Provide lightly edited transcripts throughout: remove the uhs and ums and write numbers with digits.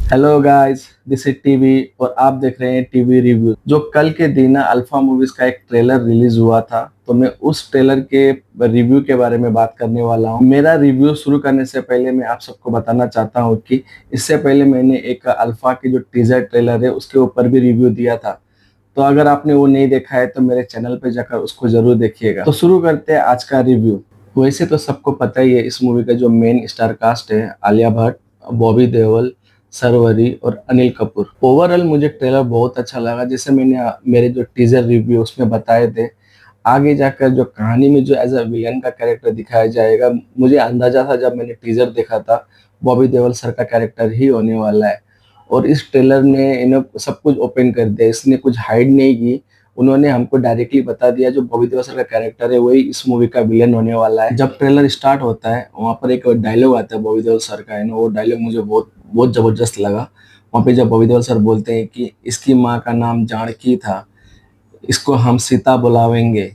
Hello guys, this is TV और आप देख रहे हैं टीवी रिव्यू। जो कल के दिन अल्फा मूवीज का एक ट्रेलर रिलीज हुआ था, तो मैं उस ट्रेलर के रिव्यू के बारे में बात करने वाला हूँ। मेरा रिव्यू शुरू करने से पहले मैं आप सबको बताना चाहता हूँ कि इससे पहले मैंने एक अल्फा की जो टीजर ट्रेलर है उसके ऊपर भी रिव्यू दिया था। तो अगर आपने वो नहीं देखा है तो मेरे चैनल पे जाकर उसको जरूर देखिएगा। तो शुरू करते हैं आज का रिव्यू। वैसे तो सबको पता ही है इस मूवी का जो मेन स्टार कास्ट है, आलिया भट्ट, बॉबी देओल, सरवरी और अनिल कपूर। ओवरऑल मुझे ट्रेलर बहुत अच्छा लगा, जैसे मैंने मेरे जो टीजर रिव्यू उसमें बताए थे। आगे जाकर जो कहानी में जो एज अ विलन का कैरेक्टर दिखाया जाएगा, मुझे अंदाजा था जब मैंने टीजर देखा था बॉबी देओल सर का कैरेक्टर ही होने वाला है। और इस ट्रेलर ने इन्हें सब कुछ ओपन कर दिया, इसने कुछ हाइड नहीं की। उन्होंने हमको डायरेक्टली बता दिया जो बॉबी देओल सर का कैरेक्टर है वही इस मूवी का विलेन होने वाला है। जब ट्रेलर स्टार्ट होता है वहाँ पर एक डायलॉग आता है बॉबी देओल सर का, है ना, वो डायलॉग मुझे बहुत बहुत जबरदस्त लगा। वहाँ पे जब बॉबी देओल सर बोलते हैं कि इसकी माँ का नाम जानकी था, इसको हम सीता बुलावेंगे।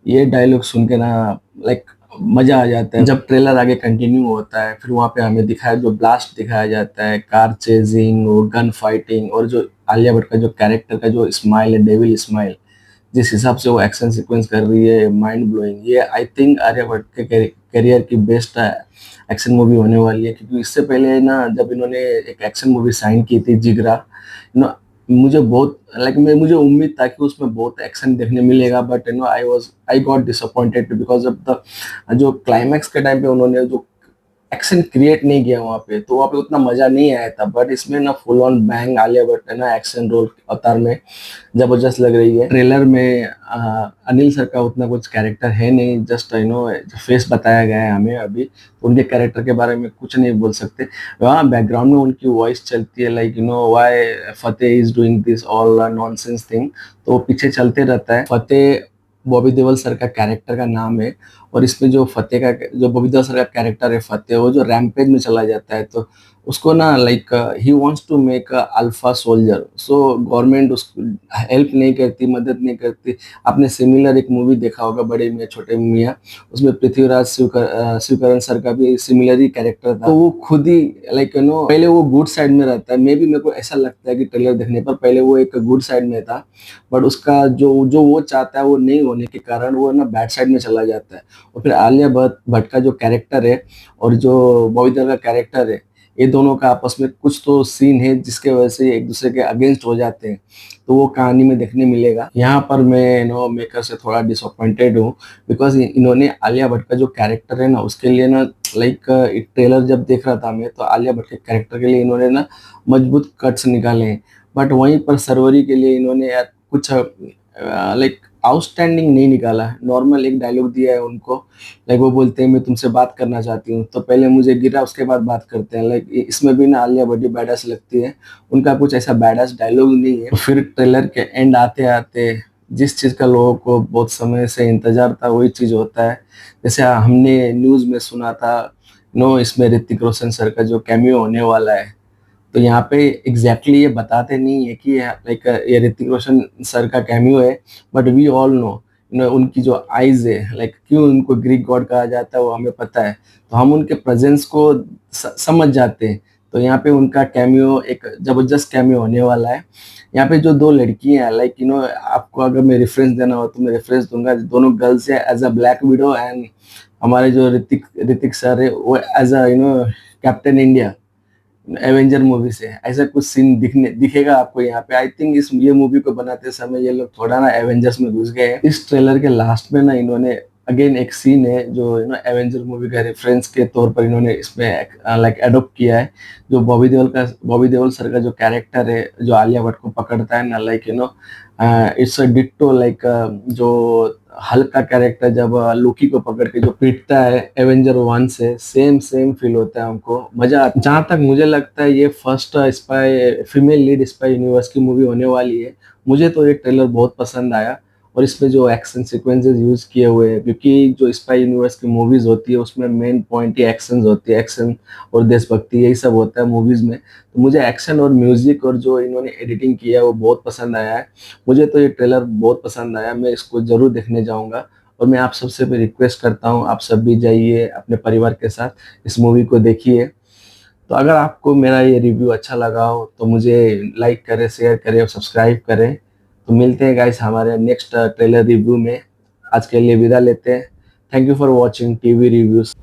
ये डायलॉग सुन के ना, लाइक, मजा आ जाता है। जब ट्रेलर आगे कंटिन्यू होता है फिर वहाँ पे हमें दिखाया जो ब्लास्ट दिखाया जाता है, कार चेजिंग और गन फाइटिंग, और जो आलिया भट्ट का जो कैरेक्टर का जो स्माइल है, डेविल स्माइल, जिस हिसाब से वो एक्शन सीक्वेंस कर रही है, माइंड ब्लोइंग। ये आई थिंक आलिया भट्ट के करियर की बेस्ट एक्शन मूवी होने वाली है, क्योंकि इससे पहले ना जब इन्होंने एक एक्शन मूवी साइन की थी जिगरा, मुझे बहुत लाइक मैं मुझे उम्मीद था कि उसमें बहुत एक्शन देखने मिलेगा, but I got disappointed because of the जो क्लाइमैक्स के टाइम पे उन्होंने जो एक्शन क्रिएट नहीं किया वहाँ पे, तो वहाँ पे उतना मजा नहीं आया था। बट इसमें ना full on bang Alia Bhatt है ना, एक्शन रोल अवतार में जबरदस्त लग रही है। ट्रेलर में अनिल सर का उतना कुछ कैरेक्टर है नहीं, जस्ट फेस बताया गया है हमें अभी, तो उनके कैरेक्टर के बारे में कुछ नहीं बोल सकते। वहाँ बैकग्राउंड में उनकी वॉइस चलती है, like why Fateh is doing this all nonsense thing, तो वो पीछे चलते रहता है। फतेह बॉबी देओल सर का कैरेक्टर का नाम है। और इसमें जो फतेह का जो बॉबी देओल सर का कैरेक्टर है फतेह, वो जो रैम्पेज में चला जाता है, तो उसको ना like he wants to make a alpha soldier, so government उसको हेल्प नहीं करती, मदद नहीं करती। आपने सिमिलर एक मूवी देखा होगा बड़े मियाँ छोटे मियाँ, उसमें पृथ्वीराज शिवकरण सर का भी सिमिलर ही कैरेक्टर था। तो वो खुद ही लाइक पहले वो गुड साइड में रहता है, मे बी मेरे को ऐसा लगता है कि ट्रेलर देखने पर पहले वो एक गुड साइड में था, बट उसका जो जो वो चाहता है वो नहीं होने के कारण वो ना बैड साइड में चला जाता है। और फिर आलिया भट्ट भट्ट का जो कैरेक्टर है और जो बॉबी देओल का कैरेक्टर है, ये दोनों का आपस में कुछ तो सीन है जिसके वजह से ये एक दूसरे के अगेंस्ट हो जाते हैं, तो वो कहानी में देखने मिलेगा। यहाँ पर मैं मेकर से थोड़ा डिसअपॉइंटेड हूँ, बिकॉज इन्होंने आलिया भट्ट का जो कैरेक्टर है ना उसके लिए ना, लाइक, ट्रेलर जब देख रहा था मैं तो आलिया भट्ट के कैरेक्टर के लिए इन्होंने ना मजबूत कट्स निकाले हैं, बट वहीं पर सरवरी के लिए इन्होंने यार कुछ लाइक आउटस्टैंडिंग नहीं निकाला है। नॉर्मल एक डायलॉग दिया है उनको, लाइक वो बोलते हैं मैं तुमसे बात करना चाहती हूँ, तो पहले मुझे गिरा उसके बाद बात करते हैं। लाइक इसमें भी ना आलिया बड़ी बैडास लगती है, उनका कुछ ऐसा बैडास डायलॉग नहीं है। तो फिर ट्रेलर के एंड आते आते जिस चीज का लोगों को बहुत समय से इंतजार था वही चीज होता है। जैसे हमने न्यूज में सुना था, इसमें ऋतिक रोशन सर का जो कैमियो होने वाला है, तो यहाँ पे एग्जैक्टली ये बताते नहीं है कि लाइक ये ऋतिक रोशन सर का कैमियो है, बट वी ऑल नो उनकी जो आईज है, लाइक क्यों उनको ग्रीक गॉड कहा जाता है वो हमें पता है, तो हम उनके प्रेजेंस को समझ जाते हैं। तो यहाँ पे उनका कैमियो एक जबरदस्त कैमियो होने वाला है। यहाँ पे जो दो लड़कियां हैं, लाइक आपको अगर मैं रेफरेंस देना हो तो मैं रेफरेंस दूंगा, दोनों गर्ल्स है as a black widow, and हमारे जो ऋतिक ऋतिक सर है वो as a captain India avenger movie से। ऐसा कुछ सीन दिखेगा आपको यहाँ पे। आई थिंक इस ये मूवी को बनाते समय ये लोग थोड़ा ना एवेंजर्स में घुस गए हैं। इस ट्रेलर के लास्ट में ना इन्होंने अगेन एक सीन है जो एवेंजर मूवी का रेफरेंस के तौर पर इन्होंने इसमें लाइक एडोप्ट किया है। जो बॉबी देओल सर का जो कैरेक्टर है जो आलिया भट्ट को पकड़ता है ना, like it's a ditto, like जो हल्क का कैरेक्टर जब लोकी को पकड़ के जो पीटता है एवेंजर 1 से, सेम सेम फील होता है हमको। मजा आता है। जहाँ तक मुझे लगता है ये first spy female lead spy universe की मूवी होने वाली है। मुझे तो ये ट्रेलर बहुत पसंद आया, और इसमें जो एक्शन सीक्वेंसेस यूज किए हुए हैं, क्योंकि जो स्पाई यूनिवर्स की मूवीज होती है उसमें मेन पॉइंट ही एक्शन होती है, एक्शन और देशभक्ति यही सब होता है मूवीज में। तो मुझे एक्शन और म्यूजिक और जो इन्होंने एडिटिंग किया है वो बहुत पसंद आया है। मुझे तो ये ट्रेलर बहुत पसंद आया, मैं इसको जरूर देखने जाऊंगा। और मैं आप सबसे भी रिक्वेस्ट करता हूँ आप सब भी जाइए अपने परिवार के साथ इस मूवी को देखिए। तो अगर आपको मेरा ये रिव्यू अच्छा लगा हो तो मुझे लाइक करें, शेयर करें और सब्सक्राइब करें। तो मिलते हैं गाइस हमारे नेक्स्ट ट्रेलर रिव्यू में। आज के लिए विदा लेते हैं। Thank you for watching TV reviews.